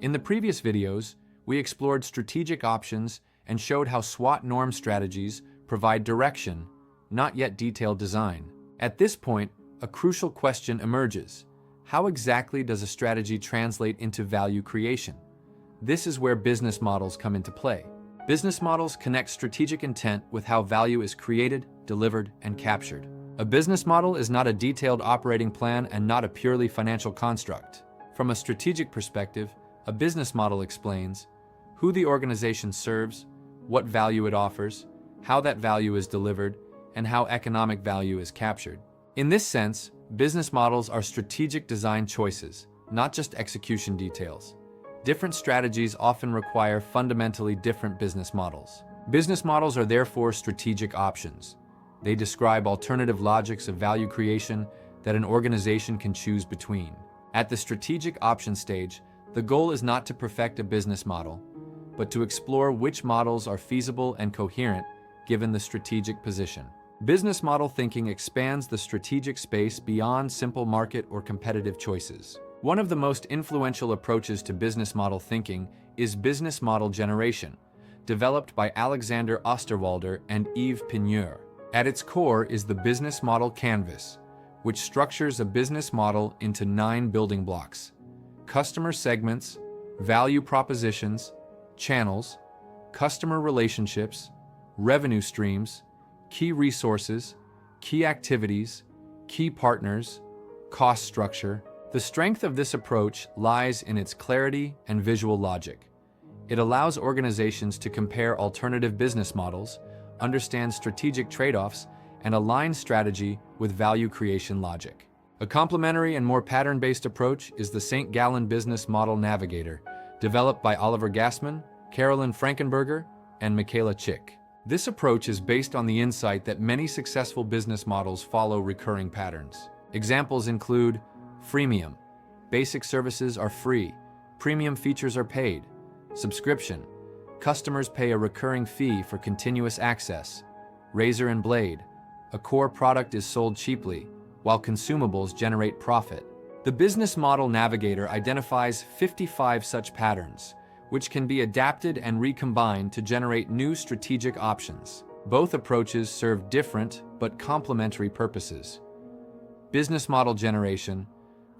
In the previous videos, we explored strategic options and showed how SWOT norm strategies provide direction, not yet detailed design. At this point, a crucial question emerges. How exactly does a strategy translate into value creation? This is where business models come into play. Business models connect strategic intent with how value is created, delivered, and captured. A business model is not a detailed operating plan and not a purely financial construct. From a strategic perspective, a business model explains who the organization serves, what value it offers, how that value is delivered, and how economic value is captured. In this sense, business models are strategic design choices, not just execution details. Different strategies often require fundamentally different business models. Business models are therefore strategic options. They describe alternative logics of value creation that an organization can choose between. At the strategic option stage, the goal is not to perfect a business model, but to explore which models are feasible and coherent given the strategic position. Business model thinking expands the strategic space beyond simple market or competitive choices. One of the most influential approaches to business model thinking is business model generation, developed by Alexander Osterwalder and Yves Pigneur. At its core is the business model canvas, which structures a business model into 9 building blocks: customer segments, value propositions, channels, customer relationships, revenue streams, key resources, key activities, key partners, cost structure. The strength of this approach lies in its clarity and visual logic. It allows organizations to compare alternative business models, understand strategic trade-offs, and align strategy with value creation logic. A complementary and more pattern-based approach is the St. Gallen Business Model Navigator, developed by Oliver Gassman, Carolyn Frankenberger, and Michaela Chick. This approach is based on the insight that many successful business models follow recurring patterns. Examples include freemium. Basic services are free. Premium features are paid. Subscription. Customers pay a recurring fee for continuous access. Razor and blade. A core product is sold cheaply, while consumables generate profit. The Business Model Navigator identifies 55 such patterns, which can be adapted and recombined to generate new strategic options. Both approaches serve different but complementary purposes. Business model generation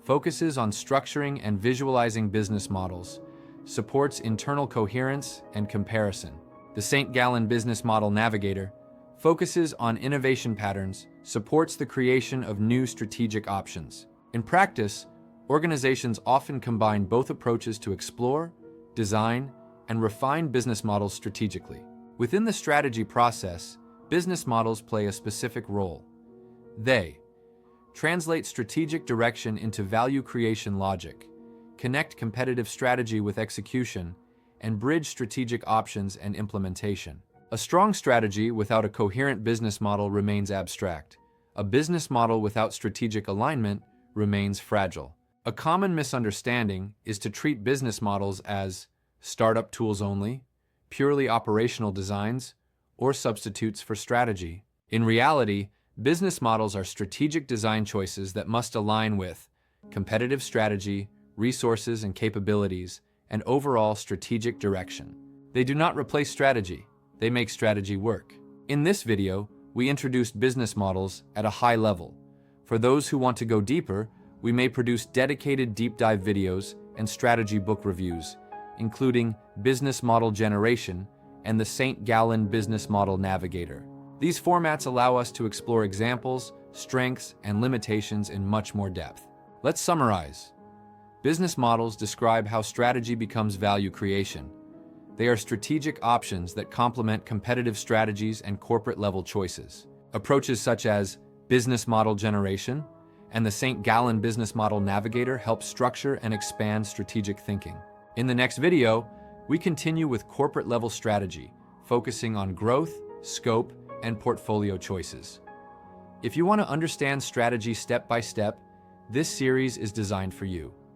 focuses on structuring and visualizing business models, supports internal coherence and comparison. The St. Gallen Business Model Navigator focuses on innovation patterns, supports the creation of new strategic options. In practice, organizations often combine both approaches to explore, design, and refine business models strategically. Within the strategy process, business models play a specific role. They translate strategic direction into value creation logic, connect competitive strategy with execution, and bridge strategic options and implementation. A strong strategy without a coherent business model remains abstract. A business model without strategic alignment remains fragile. A common misunderstanding is to treat business models as startup tools only, purely operational designs, or substitutes for strategy. In reality, business models are strategic design choices that must align with competitive strategy, resources and capabilities, and overall strategic direction. They do not replace strategy, they make strategy work. In this video, we introduced business models at a high level. For those who want to go deeper, we may produce dedicated deep dive videos and strategy book reviews, including Business Model Generation and the St. Gallen Business Model Navigator. These formats allow us to explore examples, strengths, and limitations in much more depth. Let's summarize. Business models describe how strategy becomes value creation. They are strategic options that complement competitive strategies and corporate-level choices. Approaches such as business model generation and the St. Gallen Business Model Navigator help structure and expand strategic thinking. In the next video, we continue with corporate-level strategy, focusing on growth, scope, and portfolio choices. If you want to understand strategy step by step, this series is designed for you.